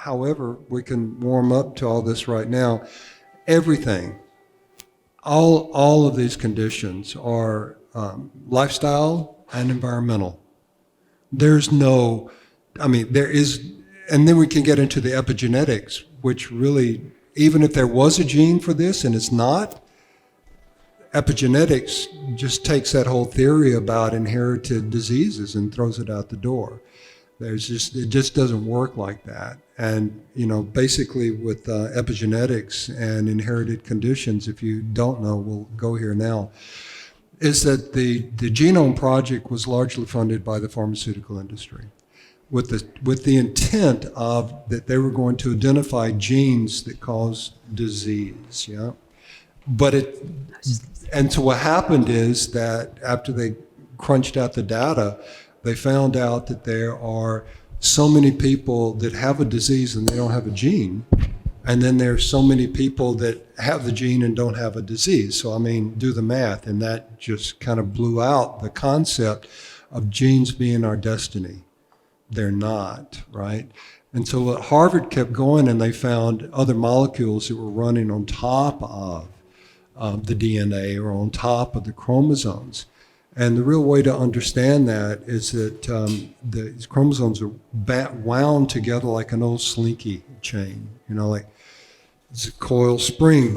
however, we can warm up to all this right now. Everything, all of these conditions are lifestyle and environmental. There's no, there is, and then we can get into the epigenetics, which really, even if there was a gene for this and it's not, epigenetics just takes that whole theory about inherited diseases and throws it out the door. It just doesn't work like that. And, basically with epigenetics and inherited conditions, if you don't know, we'll go here now, is that the Genome Project was largely funded by the pharmaceutical industry with the intent of that they were going to identify genes that cause disease, yeah? And so what happened is that after they crunched out the data, they found out that there are so many people that have a disease and they don't have a gene. And then there's so many people that have the gene and don't have a disease. So, do the math. And that just kind of blew out the concept of genes being our destiny. They're not, right? And so what Harvard kept going, and they found other molecules that were running on top of the DNA or on top of the chromosomes. And the real way to understand that is that the chromosomes are wound together like an old slinky chain, like it's a coil spring,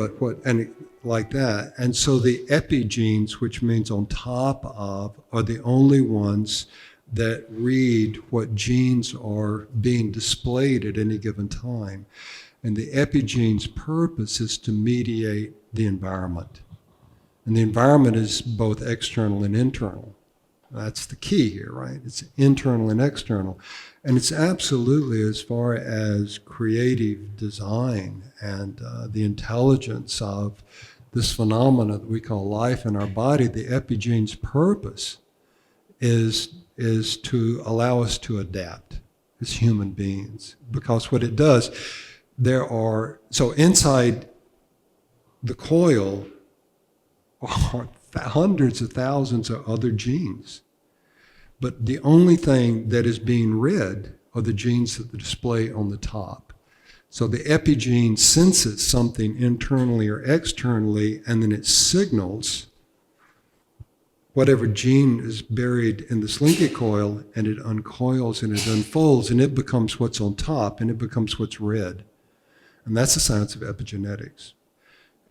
like that. And so the epigenes, which means on top of, are the only ones that read what genes are being displayed at any given time. And the epigene's purpose is to mediate the environment. And the environment is both external and internal. That's the key here, right? It's internal and external. And it's absolutely, as far as creative design and the intelligence of this phenomena that we call life in our body, the epigene's purpose is to allow us to adapt as human beings. Because what it does, so inside the coil are hundreds of thousands of other genes. But the only thing that is being read are the genes that display on the top. So the epigene senses something internally or externally, and then it signals whatever gene is buried in the slinky coil, and it uncoils and it unfolds, and it becomes what's on top, and it becomes what's read. And that's the science of epigenetics.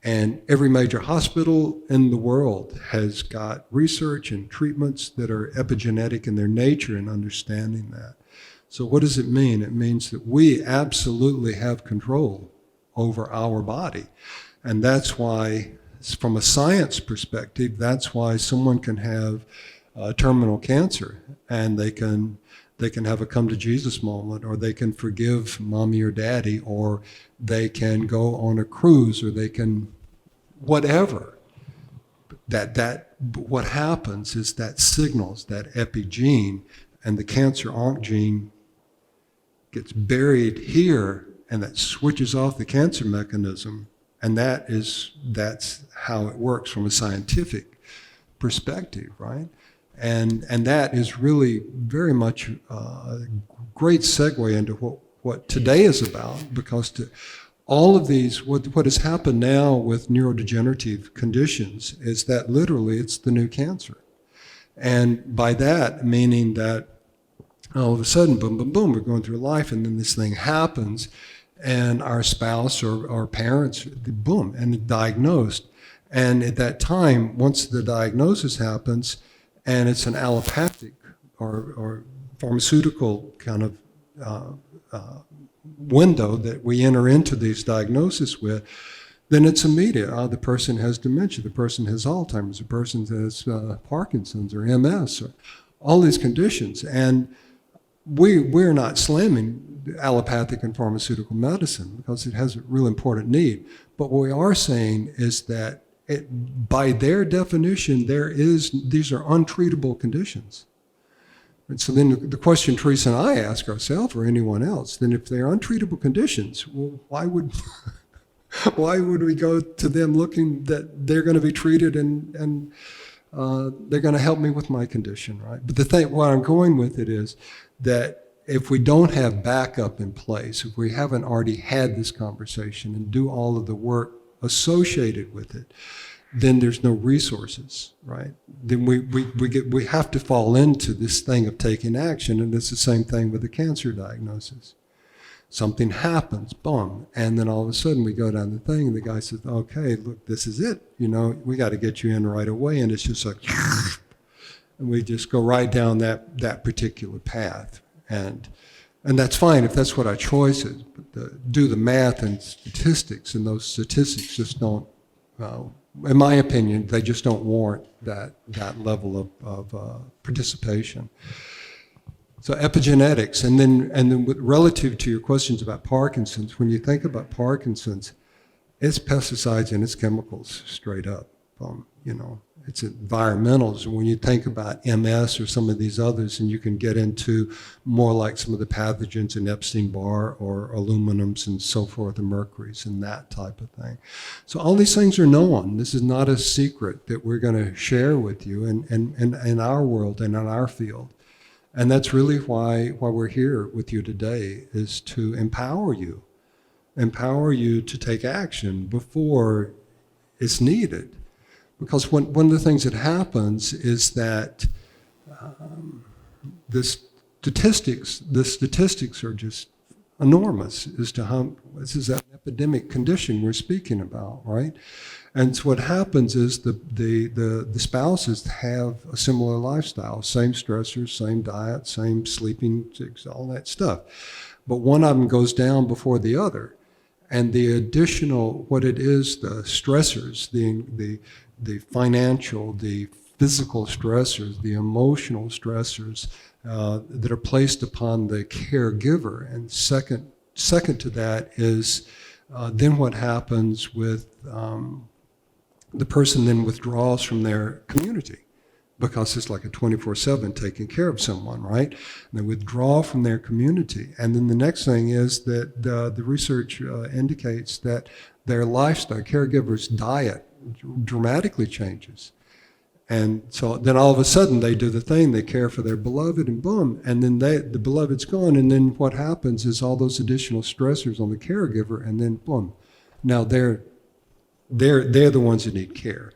And every major hospital in the world has got research and treatments that are epigenetic in their nature and understanding that. So what does it mean? It means that we absolutely have control over our body. And that's why, from a science perspective, that's why someone can have terminal cancer and they can have a come to Jesus moment, or they can forgive mommy or daddy, or they can go on a cruise, or they can whatever. What happens is that signals, that epigene, and the cancer oncogene gets buried here, and that switches off the cancer mechanism. And that's how it works from a scientific perspective, right? And that is really very much a great segue into what today is about, because all of these, what has happened now with neurodegenerative conditions is that literally it's the new cancer. And by that, meaning that all of a sudden, boom, boom, boom, we're going through life, and then this thing happens, and our spouse or our parents, boom, and it's diagnosed. And at that time, once the diagnosis happens, and it's an allopathic or pharmaceutical kind of window that we enter into these diagnoses with, then it's immediate. The person has dementia, the person has Alzheimer's, the person has Parkinson's or MS, or all these conditions. And we're not slamming allopathic and pharmaceutical medicine because it has a real important need. But what we are saying is that by their definition, these are untreatable conditions. And so then the question Teresa and I ask ourselves, or anyone else, then if they're untreatable conditions, well, why would we go to them looking that they're going to be treated and they're going to help me with my condition, right? But where I'm going with it is that if we don't have backup in place, if we haven't already had this conversation and do all of the work associated with it, then there's no resources, right? Then we have to fall into this thing of taking action, and it's the same thing with the cancer diagnosis. Something happens, boom, and then all of a sudden we go down the thing, and the guy says, okay, look, this is it. We got to get you in right away, and it's just like, and we just go right down that particular path. And that's fine if that's what our choice is, but do the math and statistics, and those statistics just don't, in my opinion, they just don't warrant that level of participation. So epigenetics, and then relative to your questions about Parkinson's, when you think about Parkinson's, it's pesticides and it's chemicals straight up. It's environmentals. When you think about MS or some of these others, and you can get into more like some of the pathogens in Epstein-Barr or aluminums and so forth, and mercuries and that type of thing. So all these things are known. This is not a secret that we're going to share with you in our world and in our field. And that's really why we're here with you today, is to empower you to take action before it's needed. Because one of the things that happens is that the statistics are just enormous as to how this is an epidemic condition we're speaking about, right? And so what happens is the spouses have a similar lifestyle, same stressors, same diet, same sleeping, all that stuff. But one of them goes down before the other. And the additional, what it is, the stressors, the financial, the physical stressors, the emotional stressors that are placed upon the caregiver. And second to that is then what happens with the person then withdraws from their community, because it's like a 24/7 taking care of someone, right? And they withdraw from their community. And then the next thing is that the research indicates that their lifestyle, caregiver's diet, dramatically changes. And so then all of a sudden they do the thing, they care for their beloved, and boom, and then the beloved's gone, and then what happens is all those additional stressors on the caregiver, and then boom, now they're the ones that need care.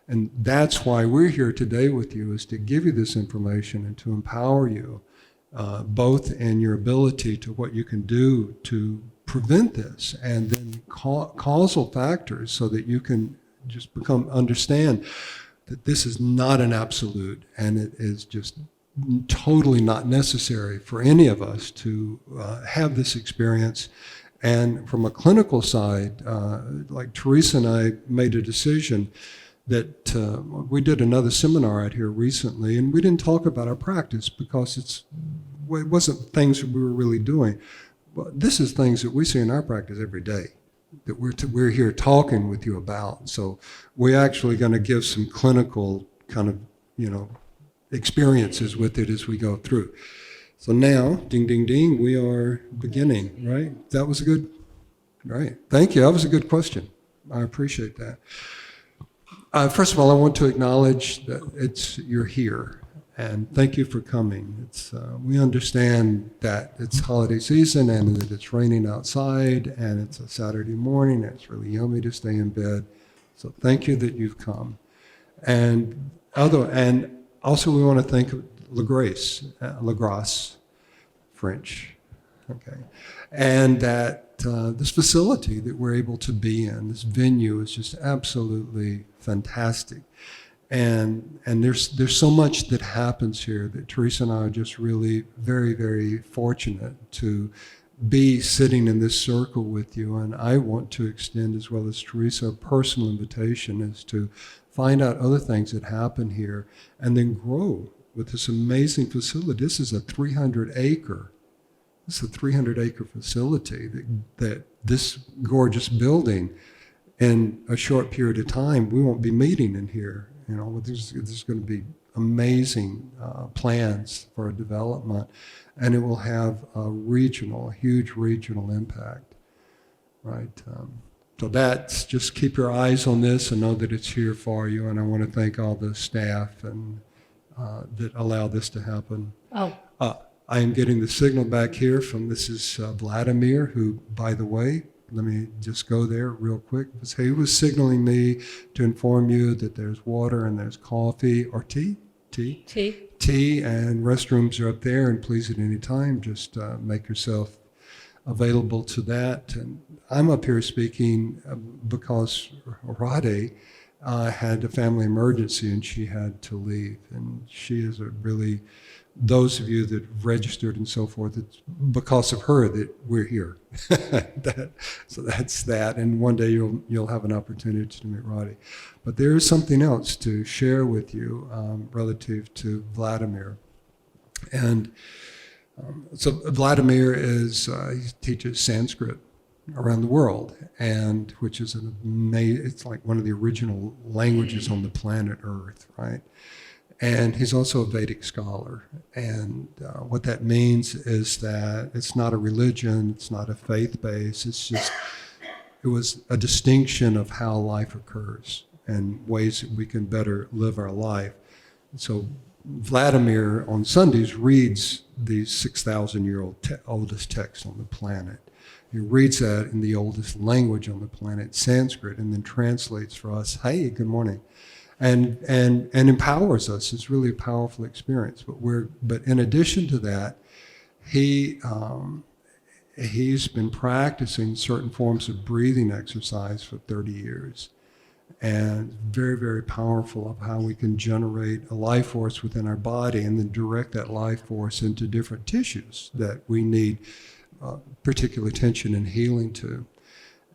And that's why we're here today with you, is to give you this information and to empower you, both in your ability to what you can do to prevent this, and then causal factors, so that you can just understand that this is not an absolute, and it is just totally not necessary for any of us to have this experience. And from a clinical side, like Teresa and I made a decision that we did another seminar out here recently, and we didn't talk about our practice because it wasn't things that we were really doing. But this is things that we see in our practice every day, that we're here talking with you about. So we're actually going to give some clinical kind of, experiences with it as we go through. So now, ding, ding, ding, we are beginning, right? That was good, right? Thank you. That was a good question. I appreciate that. First of all, I want to acknowledge that you're here, and thank you for coming. We understand that it's holiday season and that it's raining outside, and it's a Saturday morning, and it's really yummy to stay in bed. So thank you that you've come. And also we want to thank Lagrasse, French, okay, and that this facility that we're able to be in, this venue, is just absolutely fantastic. And there's so much that happens here that Teresa and I are just really very, very fortunate to be sitting in this circle with you. And I want to extend, as well as Teresa, a personal invitation is to find out other things that happen here and then grow with this amazing facility. This is a 300-acre facility that this gorgeous building, in a short period of time, we won't be meeting in here. There's going to be amazing plans for a development, and it will have a huge regional impact, right? So that's, just keep your eyes on this and know that it's here for you. And I want to thank all the staff and that allow this to happen. I am getting the signal back here from Mrs. Vladimir, who, by the way, let me just go there real quick. He was signaling me to inform you that there's water and there's coffee or tea. Tea, and restrooms are up there, and please at any time just make yourself available to that. And I'm up here speaking because Rade had a family emergency and she had to leave. And she is a really, those of you that registered and so forth, it's because of her that we're here. So that's that. And one day you'll have an opportunity to meet Rade. But there is something else to share with you relative to Vladimir. And so Vladimir he teaches Sanskrit around the world, and which is it's like one of the original languages on the planet Earth, right? And he's also a Vedic scholar. And what that means is that it's not a religion, it's not a faith base, it was a distinction of how life occurs and ways that we can better live our life. So Vladimir on Sundays reads the 6,000-year-old oldest text on the planet. He reads that in the oldest language on the planet, Sanskrit, and then translates for us, hey, good morning, and empowers us. It's really a powerful experience. But in addition to that, he's been practicing certain forms of breathing exercise for 30 years. And very, very powerful of how we can generate a life force within our body and then direct that life force into different tissues that we need particular attention and healing to.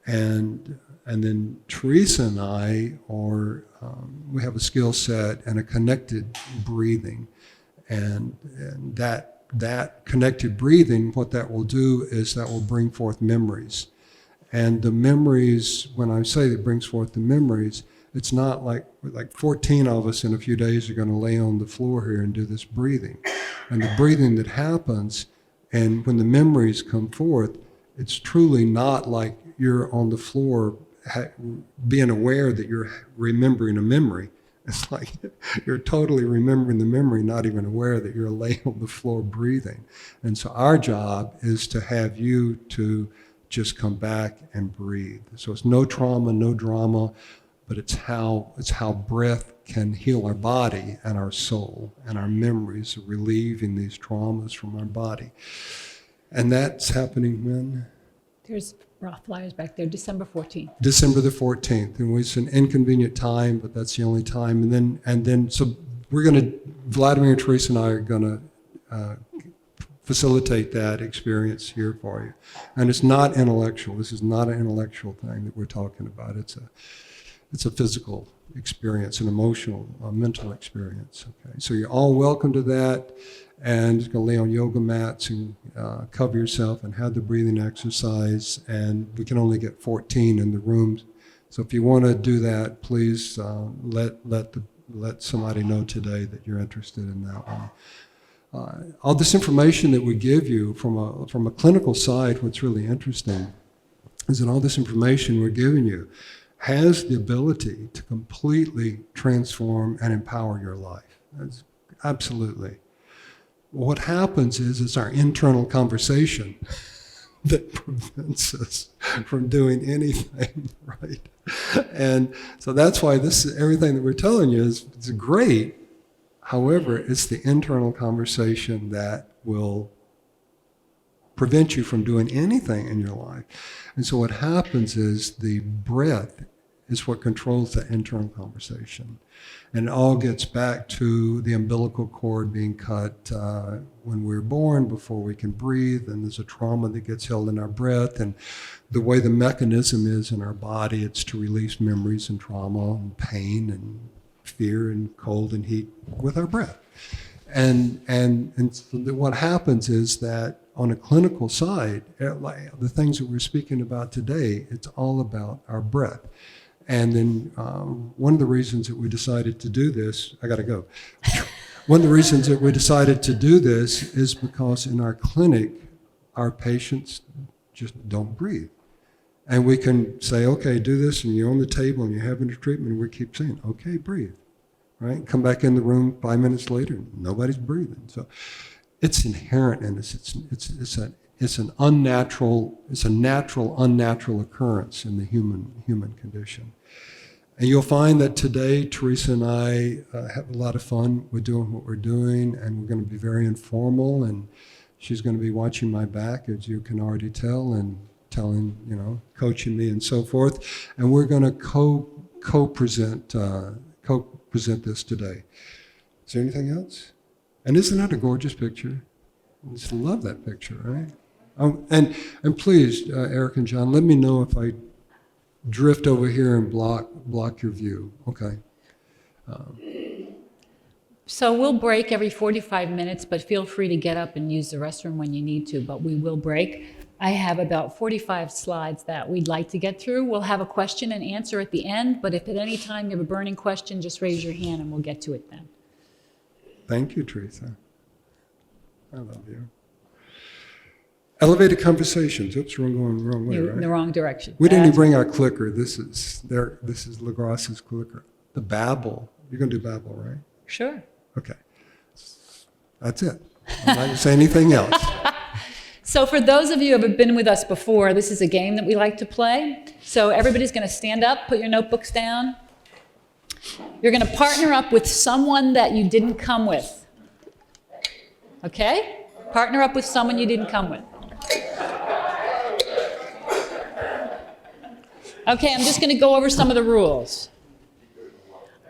And then Teresa and I we have a skill set and a connected breathing. And that connected breathing, what that will do is that will bring forth memories. And the memories, when I say it brings forth the memories, it's not like 14 of us in a few days are going to lay on the floor here and do this breathing. And the breathing that happens, and when the memories come forth, it's truly not like you're on the floor being aware that you're remembering a memory. It's like you're totally remembering the memory, not even aware that you're laying on the floor breathing. And so our job is to have you to just come back and breathe. So it's no trauma, no drama, but it's how breath can heal our body and our soul and our memories of relieving these traumas from our body. And that's happening when? There's flyers back there, December 14th. December the 14th. And it's an inconvenient time, but that's the only time. And then so Vladimir, Teresa, and I are going to facilitate that experience here for you. And it's not intellectual. This is not an intellectual thing that we're talking about. It's a physical experience, an emotional, mental experience. Okay, so you're all welcome to that, and you're going to lay on yoga mats and cover yourself and have the breathing exercise. And we can only get 14 in the rooms, so if you want to do that, please let somebody know today that you're interested in that one. All this information that we give you from a clinical side, what's really interesting is that all this information we're giving you has the ability to completely transform and empower your life. That's absolutely. What happens is it's our internal conversation that prevents us from doing anything, right? And so that's why everything that we're telling you is great. However, it's the internal conversation that will prevent you from doing anything in your life. And so what happens is the breath is what controls the internal conversation. And it all gets back to the umbilical cord being cut when we're born, before we can breathe, and there's a trauma that gets held in our breath. And the way the mechanism is in our body, it's to release memories and trauma and pain and fear and cold and heat with our breath. And so what happens is that on a clinical side, like the things that we're speaking about today, it's all about our breath. And then one of the reasons that we decided to do this, I gotta go. One of the reasons that we decided to do this is because in our clinic, our patients just don't breathe. And we can say, okay, do this, and you're on the table and you're having a treatment, and we keep saying, okay, breathe, right? Come back in the room 5 minutes later, nobody's breathing. So it's inherent in us. It's a natural unnatural occurrence in the human condition. And you'll find that today, Teresa and I have a lot of fun with doing what we're doing, and we're going to be very informal, and she's going to be watching my back, as you can already tell, and telling, coaching me and so forth. And we're going to co-present this today. Is there anything else? And isn't that a gorgeous picture? I just love that picture, right? And please, Eric and John, let me know if I drift over here and block your view. Okay. So we'll break every 45 minutes, but feel free to get up and use the restroom when you need to, but we will break. I have about 45 slides that we'd like to get through. We'll have a question and answer at the end, but if at any time you have a burning question, just raise your hand and we'll get to it then. Thank you, Teresa. I love you. Elevated conversations. Oops, we're going the wrong way, You're right? in the wrong direction. We didn't even bring our clicker. This is LaGrasse's clicker. The babble. You're going to do babble, right? Sure. Okay. That's it. I'm not going to say anything else. So for those of you who have been with us before, this is a game that we like to play. So everybody's going to stand up, put your notebooks down. You're going to partner up with someone that you didn't come with. Okay? Partner up with someone you didn't come with. Okay, I'm just going to go over some of the rules.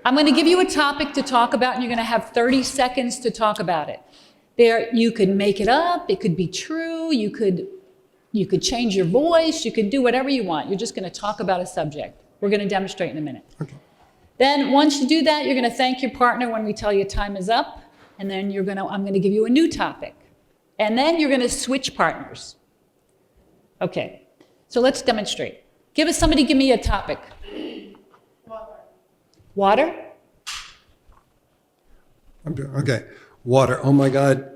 I'm going to give you a topic to talk about, and you're going to have 30 seconds to talk about it. You could make it up, it could be true, you could change your voice, you could do whatever you want. You're just going to talk about a subject. We're going to demonstrate in a minute. Okay. Then once you do that, you're going to thank your partner when we tell you time is up, and then I'm going to give you a new topic. And then you're going to switch partners. Okay, so let's demonstrate. Somebody give me a topic. Water? Okay. Water. Oh my God.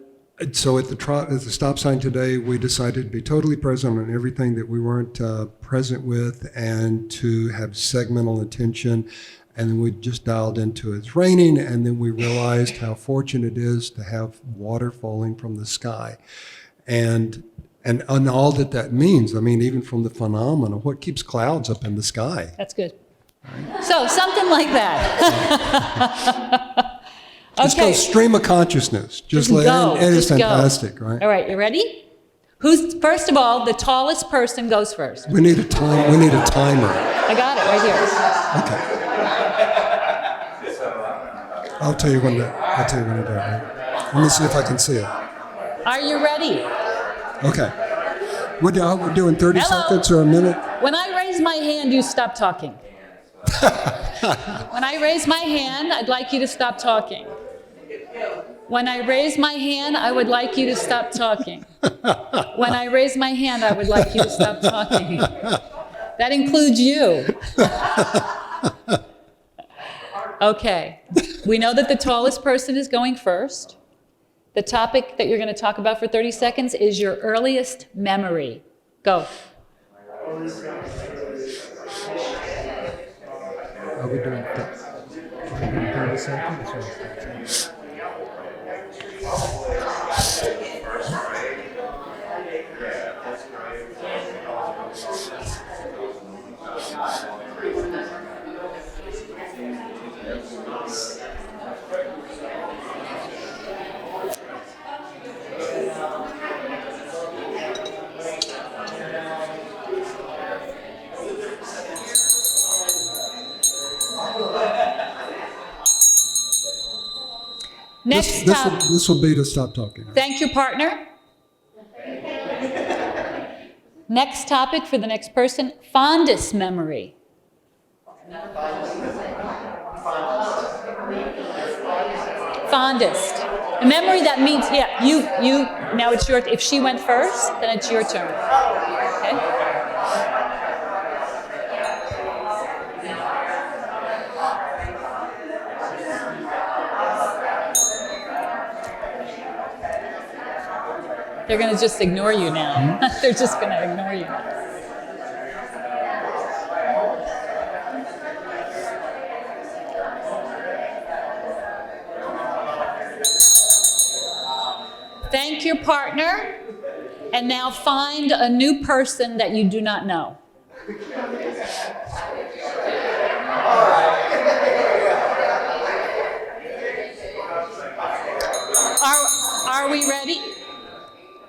So at the stop sign today, we decided to be totally present on everything that we weren't present with, and to have segmental attention. And then we just dialed into it's raining, and then we realized how fortunate it is to have water falling from the sky. And all that means, I mean, even from the phenomena, what keeps clouds up in the sky? That's good. Right. So something like that. Just Okay. go stream of consciousness. Just let go. it is Just fantastic, go. right? All right, you ready? First of all, the tallest person goes first. We need a timer. I got it right here. Okay. I'll tell you when to do it. Right? Let me see if I can see it. Are you ready? Okay. We're doing 30 Hello? seconds or a minute? When I raise my hand, you stop talking. When I raise my hand, I'd like you to stop talking. When I raise my hand, I would like you to stop talking. When I raise my hand, I would like you to stop talking. That includes you. Okay. We know that the tallest person is going first. The topic that you're going to talk about for 30 seconds is your earliest memory. Go. Are we doing 30 seconds? Next topic. This will be to stop talking. Thank your partner. Next topic for the next person, fondest memory. Fondest. A memory that means, yeah, you, now it's your, if she went first, then it's your turn. Okay? They're going to just ignore you now. They're just going to ignore you now. Thank Thank your partner, and now find a new person that you do not know. Are we ready?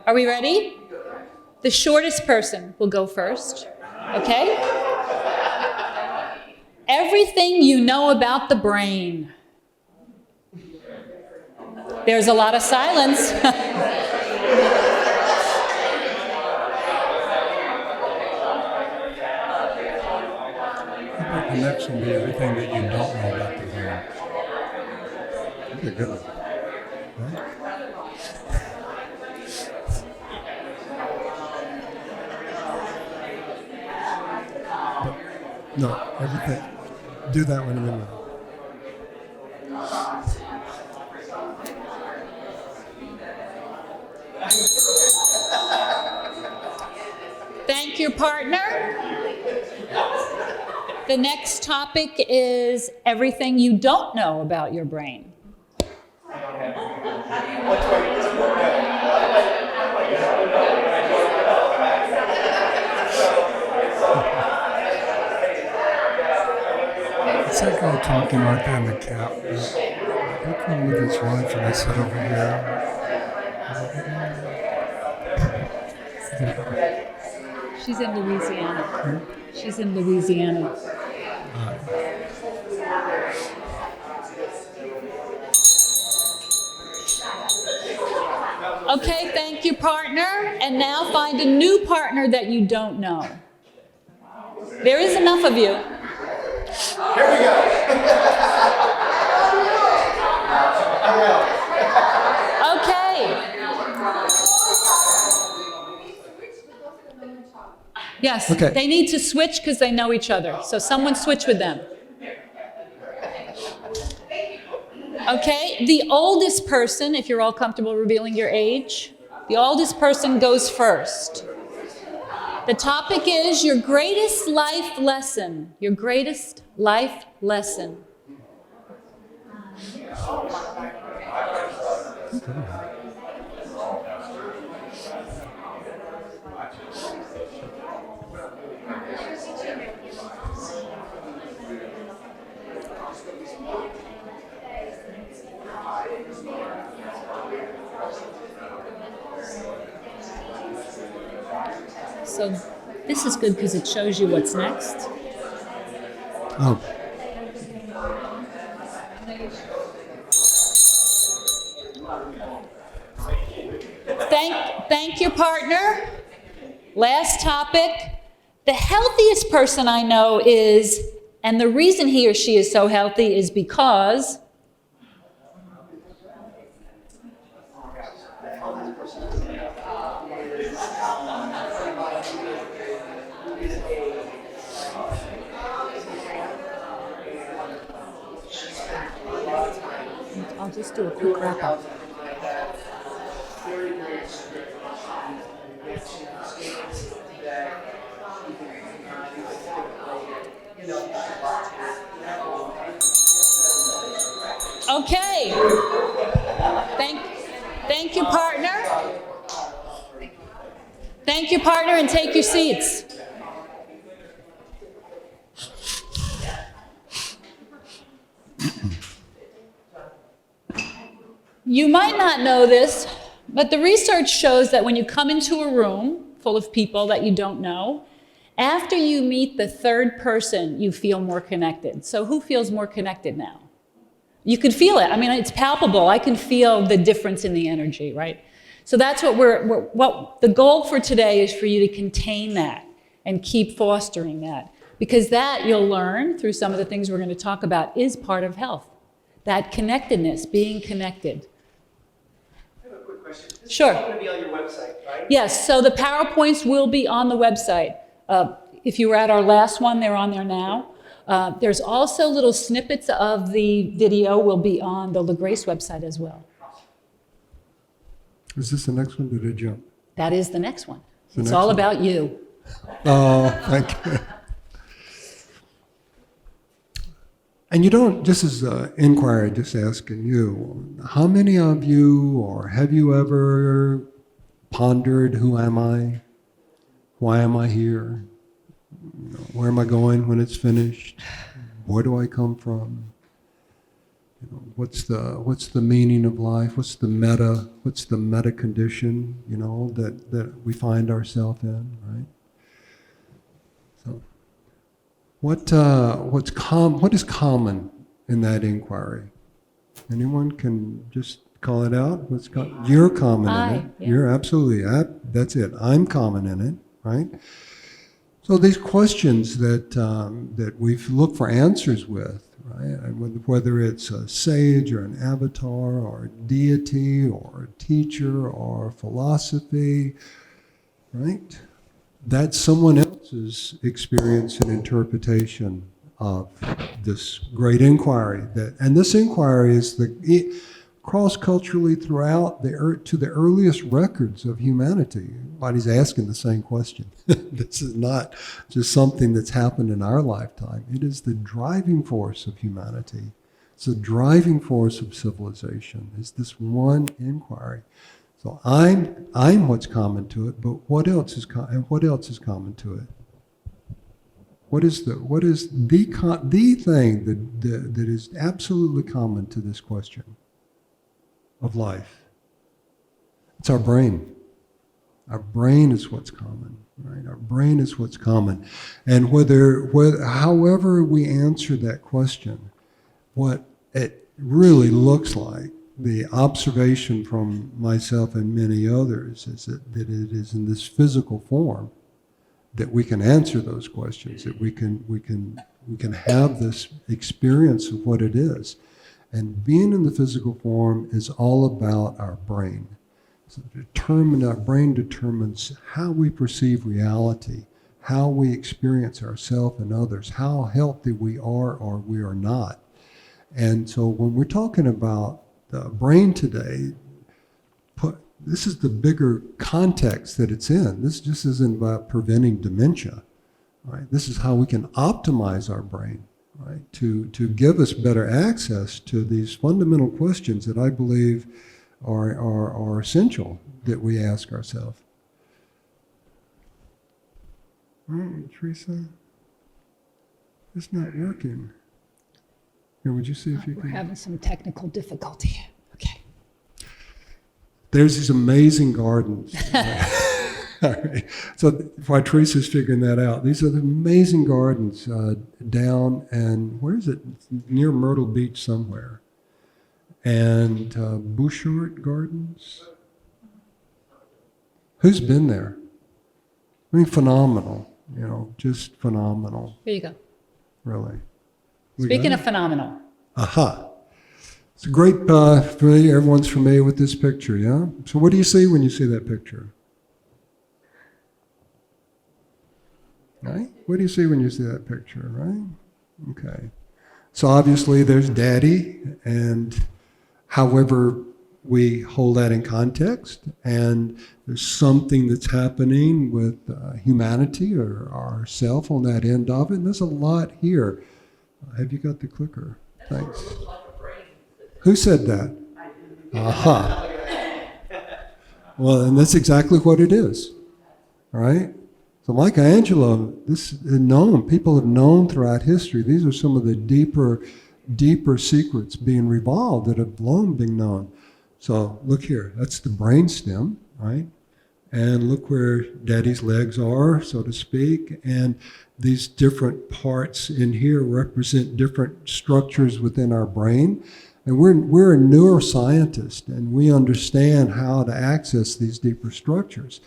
Are we ready? The shortest person will go first, okay? Everything you know about the brain. There's a lot of silence. The next one would be everything that you don't know about the brain. That's a good one. Right? No, everything. Do that one in a minute. Thank your partner. The next topic is everything you don't know about your brain. It's that guy talking right there in the cap. He come with his wife and they sit over here. She's in Louisiana. She's in Louisiana. Okay, thank you, partner. And now find a new partner that you don't know. There is enough of you. Here we go. Okay. Yes, Okay. They need to switch because they know each other. So someone switch with them. Okay, the oldest person, if you're all comfortable revealing your age, the oldest person goes first. The topic is your greatest life lesson. Your greatest life lesson. So this is good because it shows you what's next. Oh. Thank your partner. Last topic. The healthiest person I know is, and the reason he or she is so healthy is because I'll just do a quick wrap up. Okay. Thank you, partner. Thank you, partner, and take your seats. You might not know this, but the research shows that when you come into a room full of people that you don't know, after you meet the third person, you feel more connected. So who feels more connected now? You can feel it. I mean, it's palpable. I can feel the difference in the energy, right? So that's what what the goal for today is for you to contain that and keep fostering that. Because that you'll learn through some of the things we're going to talk about is part of health. That connectedness, being connected. I have a quick question. This Sure. is all going to be on your website, right? Yes, so the PowerPoints will be on the website. If you were at our last one, they're on there now. There's also little snippets of the video will be on the LaGrace website as well. Is this the next one? Did it jump? That is the next one. The It's next all one. about you. Oh, thank you. And you don't, this is an inquiry just asking you, how many of you, or have you ever pondered, who am I? Why am I here? Where am I going when it's finished? Where do I come from? What's the meaning of life? What's the meta condition, that we find ourselves in, right? So what is common in that inquiry? Anyone can just call it out? You're common in it. Yeah. You're absolutely, that's it. I'm common in it, right? So these questions that we've looked for answers with, right? Whether it's a sage or an avatar or a deity or a teacher or philosophy, right? That's someone else's experience and interpretation of this great inquiry. And this inquiry is cross-culturally throughout to the earliest records of humanity. Everybody's asking the same question. This is not just something that's happened in our lifetime. It is the driving force of humanity. It's the driving force of civilization. It's this one inquiry. So I'm what's common to it, but what else is common to it? What is the thing that is absolutely common to this question of life? It's our brain. Our brain is what's common, right? Our brain is what's common. And however we answer that question, what it really looks like, the observation from myself and many others is that it is in this physical form that we can answer those questions, that we can have this experience of what it is. And being in the physical form is all about our brain. So our brain determines how we perceive reality, how we experience ourselves and others, how healthy we are or we are not. And so when we're talking about the brain today, this is the bigger context that it's in. This just isn't about preventing dementia, right? This is how we can optimize our brain, right? To give us better access to these fundamental questions that I believe are essential that we ask ourselves. All right, Teresa, it's not working. Here, would you see if you can? We're having some technical difficulty. Okay. There's these amazing gardens. All right. So while Teresa's figuring that out, these are the amazing gardens down, and where is it? It's near Myrtle Beach somewhere. And Bouchard Gardens. Who's been there? I mean, phenomenal. Just phenomenal. Here you go. Really. Speaking of phenomenal. Aha. It's a great, everyone's familiar with this picture, yeah? So what do you see when you see that picture? Right? What do you see when you see that picture, right? Okay. So obviously there's Daddy, and however we hold that in context, and there's something that's happening with humanity or ourself on that end of it, and there's a lot here. Have you got the clicker? Thanks. Who said that? Aha. Well, and that's exactly what it is. All right? So Michelangelo, people have known throughout history, these are some of the deeper secrets being revolved that have long been known. So look here, that's the brainstem, right? And look where Daddy's legs are, so to speak, and these different parts in here represent different structures within our brain. And we're a neuroscientist, and we understand how to access these deeper structures.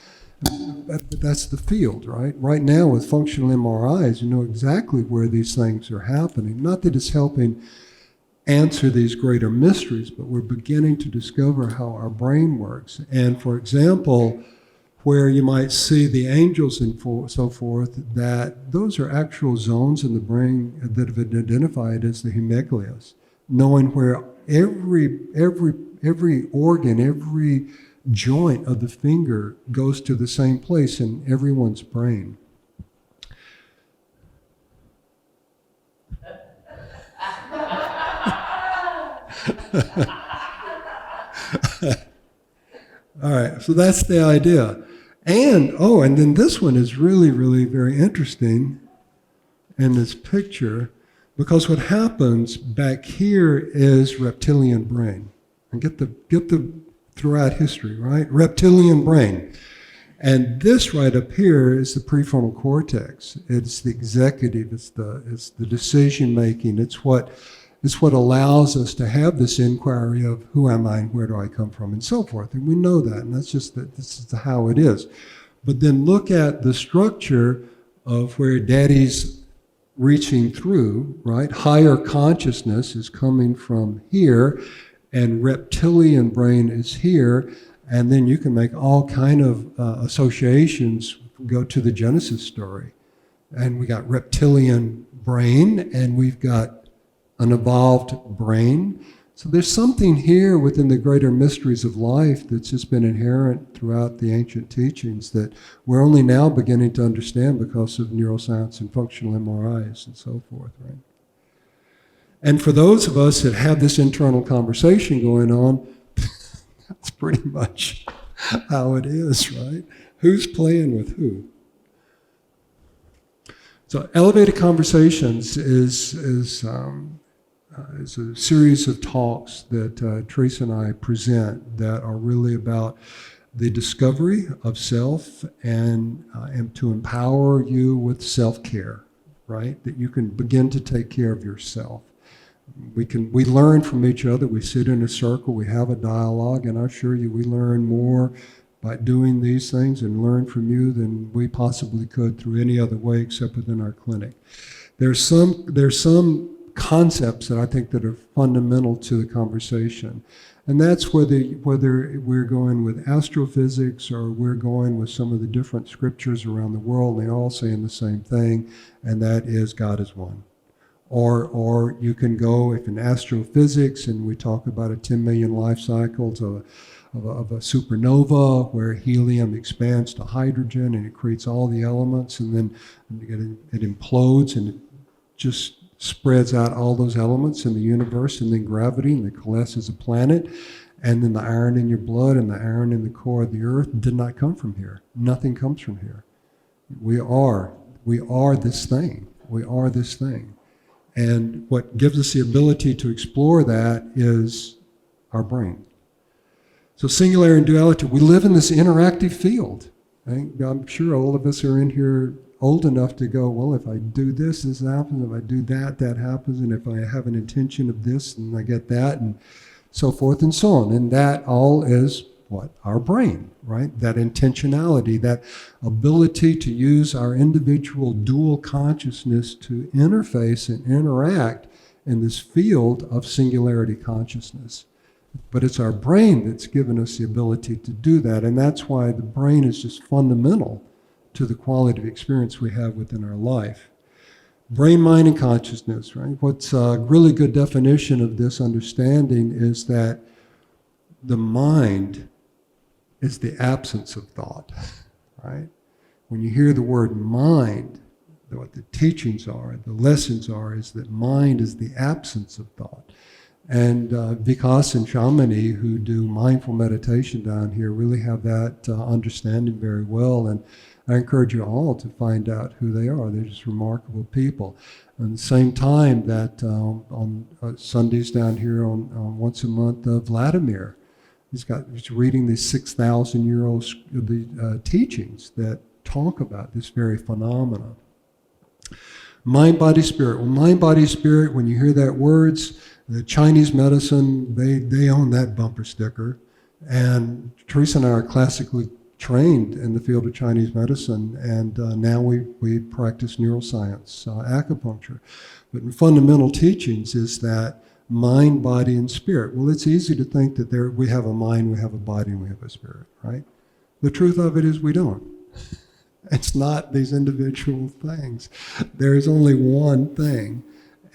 But that's the field, right? Right now with functional MRIs, you know exactly where these things are happening. Not that it's helping answer these greater mysteries, but we're beginning to discover how our brain works. And for example, where you might see the angels and so forth, that those are actual zones in the brain that have been identified as the hemiglias, knowing where every organ, every joint of the finger goes to the same place in everyone's brain. All right, so that's the idea. And then this one is really, really very interesting in this picture, because what happens back here is reptilian brain. And get the throughout history, right? Reptilian brain. And this right up here is the prefrontal cortex. It's the executive, it's the decision making, it's what allows us to have this inquiry of who am I and where do I come from and so forth. And we know that, and that's just that this is how it is. But then look at the structure of where daddy's reaching through, right? Higher consciousness is coming from here, and reptilian brain is here, and then you can make all kind of associations, go to the Genesis story. And we got reptilian brain, and we've got an evolved brain. So there's something here within the greater mysteries of life that's just been inherent throughout the ancient teachings that we're only now beginning to understand because of neuroscience and functional MRIs and so forth, right? And for those of us that have this internal conversation going on, that's pretty much how it is, right? Who's playing with who? So elevated conversations is a series of talks that Teresa and I present that are really about the discovery of self and to empower you with self-care, right? That you can begin to take care of yourself. We learn from each other. We sit in a circle. We have a dialogue, and I assure you, we learn more by doing these things and learn from you than we possibly could through any other way except within our clinic. There's some concepts that I think that are fundamental to the conversation, and that's whether we're going with astrophysics or we're going with some of the different scriptures around the world. They're all saying the same thing, and that is God is one. Or you can go, if in astrophysics, and we talk about a 10 million life cycles of a supernova where helium expands to hydrogen and it creates all the elements, and then it implodes and it just spreads out all those elements in the universe, and then gravity, and it coalesces a planet, and then the iron in your blood and the iron in the core of the earth did not come from here. Nothing comes from here. We are this thing. We are this thing. And what gives us the ability to explore that is our brain. So singularity and duality, we live in this interactive field. I'm sure all of us are in here old enough to go, well, if I do this, this happens. If I do that, that happens. And if I have an intention of this, and I get that, and so forth and so on. And that all is what? Our brain, right? That intentionality, that ability to use our individual dual consciousness to interface and interact in this field of singularity consciousness. But it's our brain that's given us the ability to do that, and that's why the brain is just fundamental to the quality of experience we have within our life. Brain, mind, and consciousness, right? What's a really good definition of this understanding is that the mind is the absence of thought, right? When you hear the word mind, what the teachings are, the lessons are, is that mind is the absence of thought. And Vikas and Shamini, who do mindful meditation down here, really have that understanding very well. And I encourage you all to find out who they are. They're just remarkable people. At the same time that on Sundays down here on once a month, Vladimir, he's reading these 6,000-year-old teachings that talk about this very phenomenon. Mind, body, spirit. Well, mind, body, spirit, when you hear that words, the Chinese medicine, they own that bumper sticker. And Teresa and I are classically trained in the field of Chinese medicine, and now we practice neuroscience, acupuncture. But in fundamental teachings is that mind, body, and spirit. Well, it's easy to think that we have a mind, we have a body, and we have a spirit, right? The truth of it is we don't. It's not these individual things. There is only one thing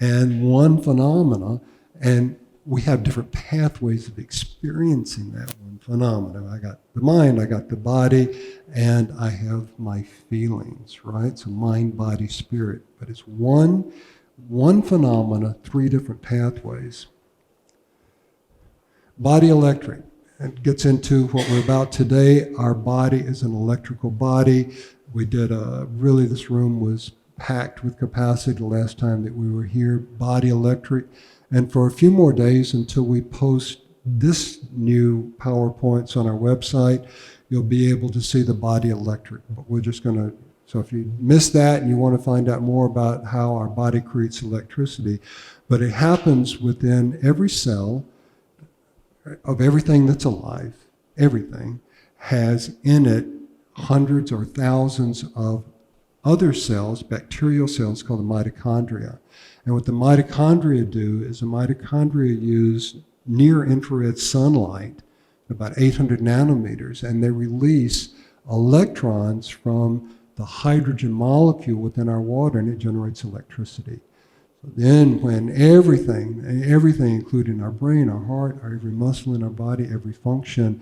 and one phenomena, and we have different pathways of experiencing that one phenomena. I got the mind, I got the body, and I have my feelings, right? So mind, body, spirit. But it's one phenomena, three different pathways. Body electric. It gets into what we're about today. Our body is an electrical body. We did really, this room was packed with capacity the last time that we were here. Body electric. And for a few more days until we post this new PowerPoints on our website, you'll be able to see the body electric. But we're just going to, so if you missed that and you want to find out more about how our body creates electricity, but it happens within every cell of everything that's alive. Everything has in it hundreds or thousands of other cells, bacterial cells called the mitochondria. And what the mitochondria do is the mitochondria use near-infrared sunlight, about 800 nanometers, and they release electrons from the hydrogen molecule within our water, and it generates electricity. So then when everything, including our brain, our heart, every muscle in our body, every function,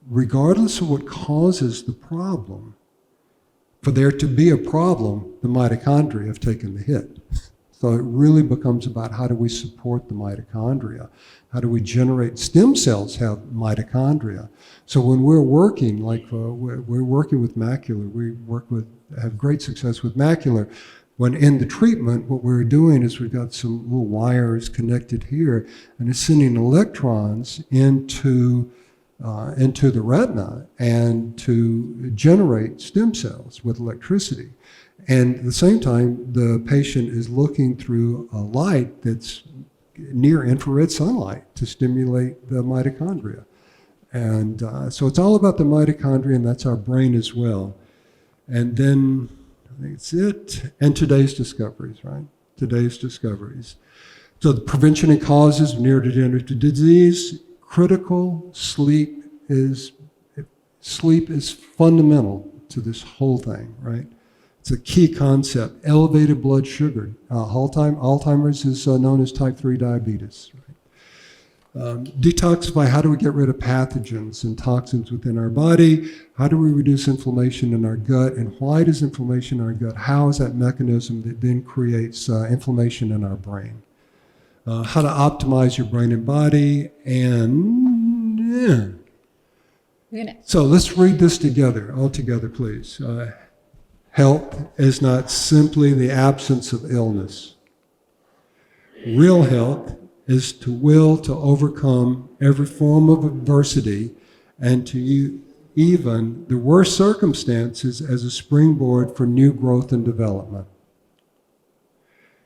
regardless of what causes the problem, for there to be a problem, the mitochondria have taken the hit. So it really becomes about how do we support the mitochondria? How do we generate? Stem cells have mitochondria. So when we're working, like we're working with macular, have great success with macular. When in the treatment, what we're doing is we've got some little wires connected here, and it's sending electrons into the retina and to generate stem cells with electricity. And at the same time, the patient is looking through a light that's near infrared sunlight to stimulate the mitochondria. And so it's all about the mitochondria, and that's our brain as well. And then, I think it's it. And today's discoveries, right? Today's discoveries. So the prevention and causes of neurodegenerative disease, critical. Sleep is fundamental to this whole thing, right? It's a key concept. Elevated blood sugar. Alzheimer's is known as type 3 diabetes. Right? Detoxify. How do we get rid of pathogens and toxins within our body? How do we reduce inflammation in our gut? And why does inflammation in our gut? How is that mechanism that then creates inflammation in our brain? How to optimize your brain and body. And so let's read this together, all together, please. Health is not simply the absence of illness. Real health is to will to overcome every form of adversity and to use even the worst circumstances as a springboard for new growth and development.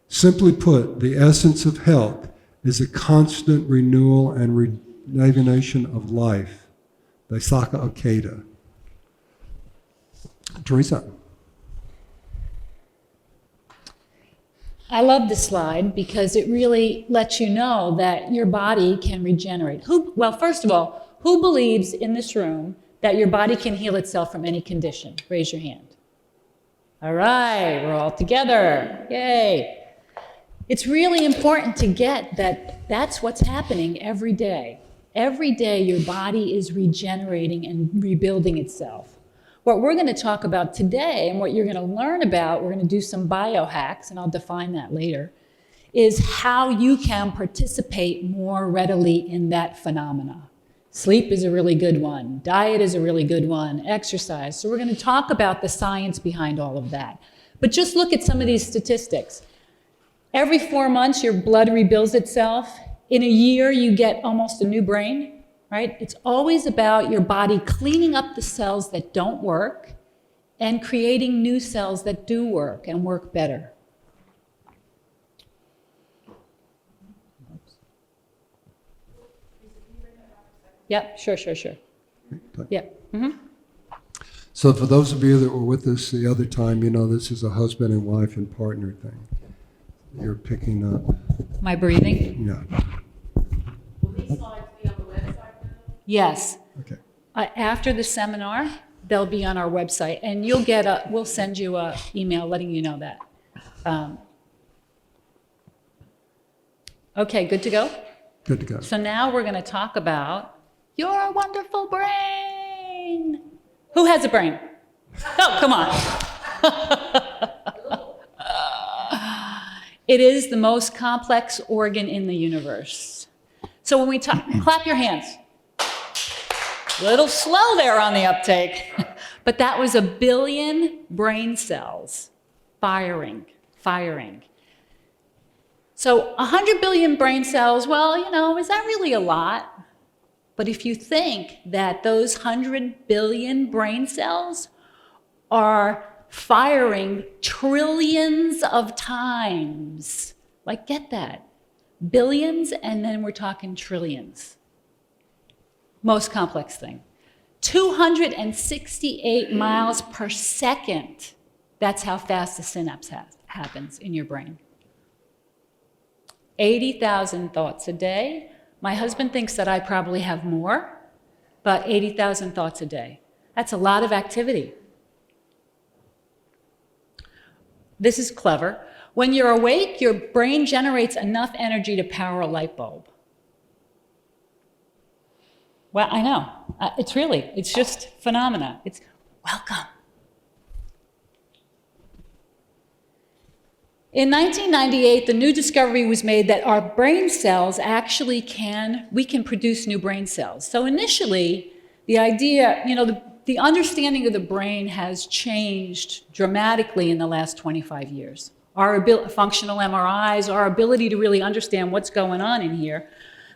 Simply put, the essence of health is a constant renewal and rejuvenation of life. Daisaka Okada. Teresa. I love this slide because it really lets you know that your body can regenerate. Well, first of all, who believes in this room that your body can heal itself from any condition? Raise your hand. All right, we're all together. Yay. It's really important to get that that's what's happening every day. Every day your body is regenerating and rebuilding itself. What we're going to talk about today and what you're going to learn about, we're going to do some biohacks, and I'll define that later, is how you can participate more readily in that phenomena. Sleep is a really good one. Diet is a really good one. Exercise. So we're going to talk about the science behind all of that. But just look at some of these statistics. Every 4 months, your blood rebuilds itself. In a year, you get almost a new brain. Right? It's always about your body cleaning up the cells that don't work and creating new cells that do work and work better. Yep, sure. Yep. Mm-hmm. So for those of you that were with us the other time, you know this is a husband and wife and partner thing. You're picking up. My breathing? Yeah. Will these slides be on the website now? Yes. Okay. After the seminar, they'll be on our website, and we'll send you an email letting you know that. Okay, good to go? Good to go. So now we're going to talk about your wonderful brain. Who has a brain? Oh, come on. It is the most complex organ in the universe. So when we talk, clap your hands. A little slow there on the uptake. But that was 1 billion brain cells firing. So 100 billion brain cells, well, is that really a lot? But if you think that those 100 billion brain cells are firing trillions of times, like get that, billions, and then we're talking trillions. Most complex thing. 268 miles per second. That's how fast the synapse happens in your brain. 80,000 thoughts a day. My husband thinks that I probably have more, but 80,000 thoughts a day. That's a lot of activity. This is clever. When you're awake, your brain generates enough energy to power a light bulb. Well, I know. It's just phenomena. It's welcome. In 1998, the new discovery was made that our brain cells actually we can produce new brain cells. So initially, the idea, the understanding of the brain has changed dramatically in the last 25 years. Our functional MRIs, our ability to really understand what's going on in here.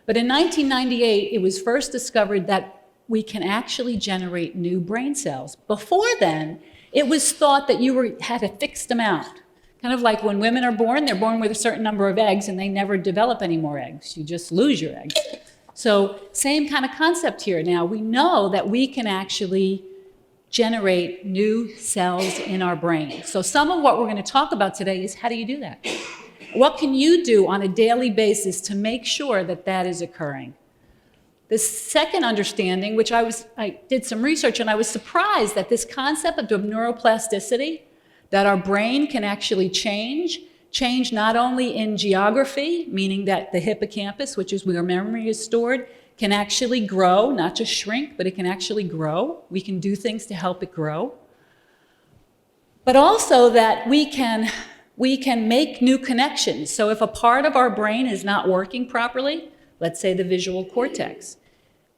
But in 1998, it was first discovered that we can actually generate new brain cells. Before then, it was thought that you had a fixed amount. Kind of like when women are born, they're born with a certain number of eggs and they never develop any more eggs. You just lose your eggs. So same kind of concept here. Now we know that we can actually generate new cells in our brain. So some of what we're going to talk about today is how do you do that? What can you do on a daily basis to make sure that that is occurring? The second understanding, which I did some research and I was surprised that this concept of neuroplasticity, that our brain can actually change not only in geography, meaning that the hippocampus, which is where memory is stored, can actually grow, not just shrink, but it can actually grow. We can do things to help it grow. But also that we can make new connections. So if a part of our brain is not working properly, let's say the visual cortex,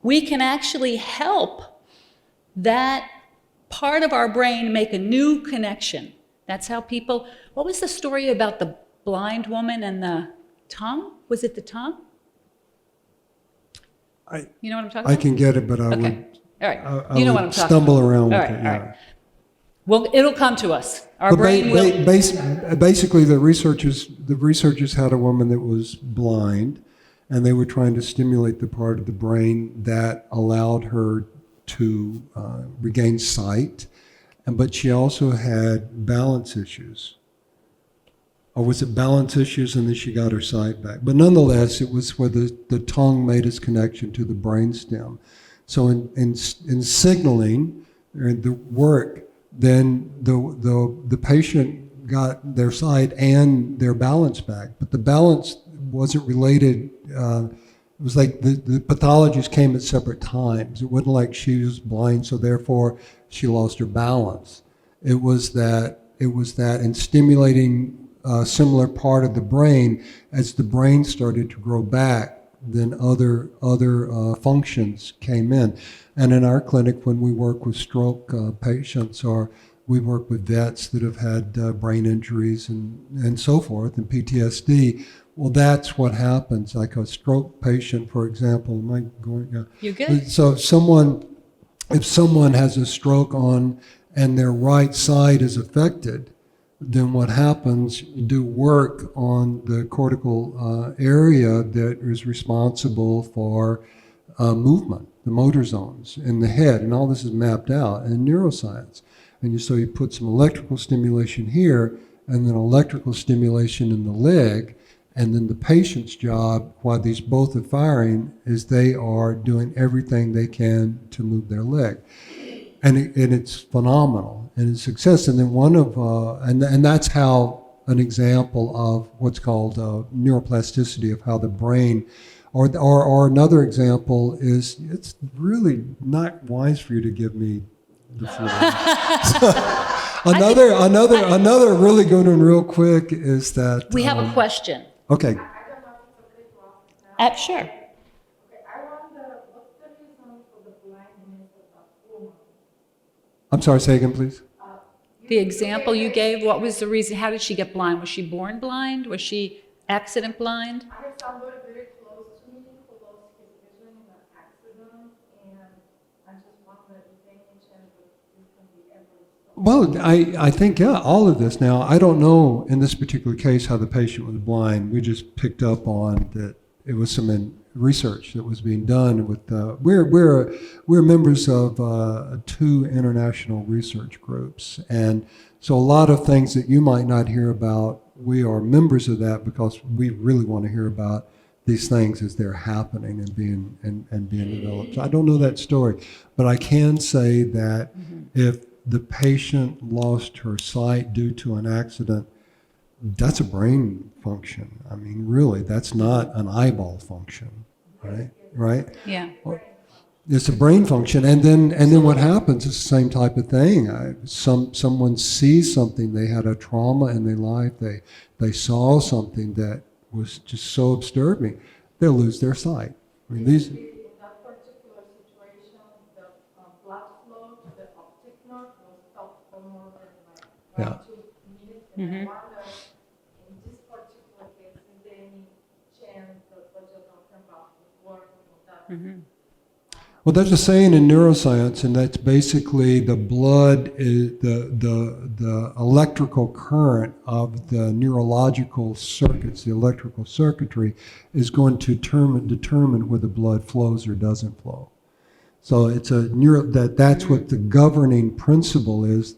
we can actually help that part of our brain make a new connection. That's how people, what was the story about the blind woman and the tongue? Was it the tongue? You know what I'm talking about? I can get it, but I Okay. would. All right. I You know would what I'm talking stumble about. around All with right, it. all Yeah. right. Well, it'll come to us. Our But brain will. basically, the researchers had a woman that was blind, and they were trying to stimulate the part of the brain that allowed her to regain sight, but she also had balance issues. Or was it balance issues and then she got her sight back? But nonetheless, it was where the tongue made its connection to the brainstem. So in signaling the work, then the patient got their sight and their balance back. But the balance wasn't related. It was like the pathologies came at separate times. It wasn't like she was blind, so therefore she lost her balance. It was that in stimulating a similar part of the brain, as the brain started to grow back, then other functions came in. And in our clinic, when we work with stroke patients, or we work with vets that have had brain injuries and so forth, and PTSD, well, that's what happens. Like a stroke patient, for example, am I going? You're good. So if someone has a stroke and their right side is affected, then what happens, you do work on the cortical area that is responsible for movement, the motor zones in the head, and all this is mapped out in neuroscience. And so you put some electrical stimulation here, and then electrical stimulation in the leg, and then the patient's job, while these both are firing, is they are doing everything they can to move their leg. And it's phenomenal, and it's success. And then and that's how an example of what's called neuroplasticity, of how the brain, or another example is, it's really not wise for you to give me the floor. Another really good one, real quick, is that We have a question. Okay. Sure. I'm sorry, say again, please. The example you gave, what was the reason? How did she get blind? Was she born blind? Was she accident blind? I have somebody very close to me who lost his vision in an accident, and I just wonder if any chance that this can be ever stopped. Well, I think, yeah, all of this. Now, I don't know in this particular case how the patient was blind. We just picked up on that it was some research that was being done with, we're members of 2 international research groups. And so a lot of things that you might not hear about, we are members of that because we really want to hear about these things as they're happening and being developed. So I don't know that story, but I can say that if the patient lost her sight due to an accident, that's a brain function. I mean, really, that's not an eyeball function, right? Right? Yeah. It's a brain function, and then what happens is the same type of thing. Someone sees something, they had a trauma in their life, they saw something that was just so disturbing, they'll lose their sight. I mean, these. In that particular situation, the blood flow to the optic nerve was stopped for more than like 2 minutes, and I wonder, in this particular case, is there any chance that what you're talking about would work with that? Well, there's a saying in neuroscience, and that's basically the blood is the electrical current of the neurological circuits, the electrical circuitry, is going to determine where the blood flows or doesn't flow. So it's that's what the governing principle is.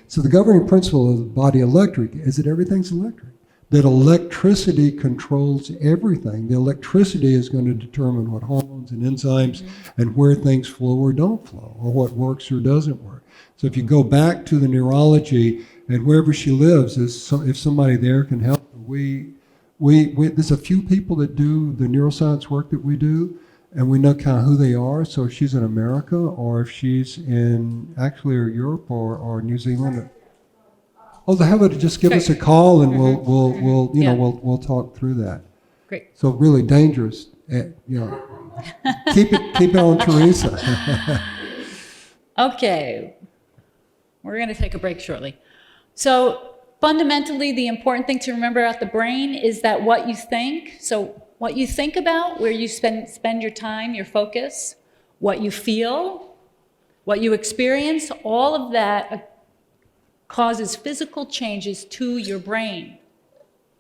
So the governing principle of the body electric is that everything's electric. That electricity controls everything. The electricity is going to determine what hormones and enzymes and where things flow or don't flow, or what works or doesn't work. So if you go back to the neurology and wherever she lives, if somebody there can help, there's a few people that do the neuroscience work that we do, and we know kind of who they are. So if she's in America, or if she's in actually Europe or New Zealand. Oh, have her just give us a call, and we'll talk through that. Great. So really dangerous, keep it on Teresa. Okay. We're going to take a break shortly. So fundamentally, the important thing to remember about the brain is that what you think about, where you spend your time, your focus, what you feel, what you experience, all of that causes physical changes to your brain.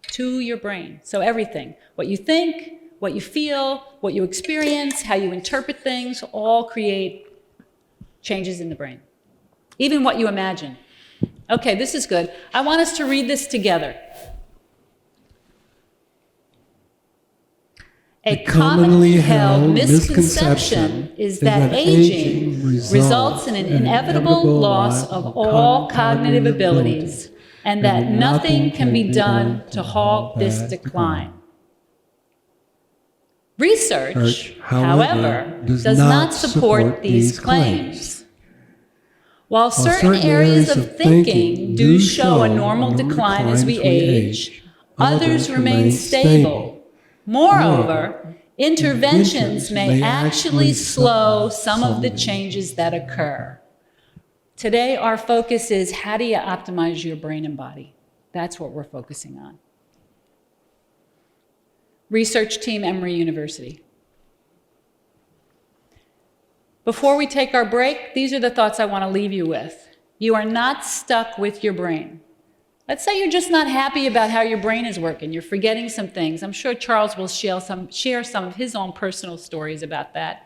So everything, what you think, what you feel, what you experience, how you interpret things, all create changes in the brain. Even what you imagine. Okay, this is good. I want us to read this together. A commonly held misconception is that aging results in an inevitable loss of all cognitive abilities, and that nothing can be done to halt this decline. Research, however, does not support these claims. While certain areas of thinking do show a normal decline as we age, others remain stable. Moreover, interventions may actually slow some of the changes that occur. Today, our focus is how do you optimize your brain and body? That's what we're focusing on. Research team, Emory University. Before we take our break, these are the thoughts I want to leave you with. You are not stuck with your brain. Let's say you're just not happy about how your brain is working. You're forgetting some things. I'm sure Charles will share some of his own personal stories about that.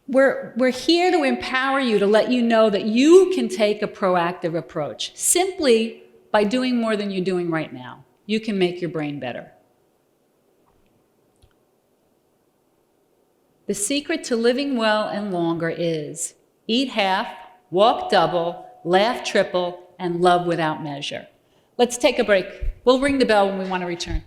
We're here to empower you, to let you know that you can take a proactive approach. Simply by doing more than you're doing right now, you can make your brain better. The secret to living well and longer is eat half, walk double, laugh triple, and love without measure. Let's take a break. We'll ring the bell when we want to return.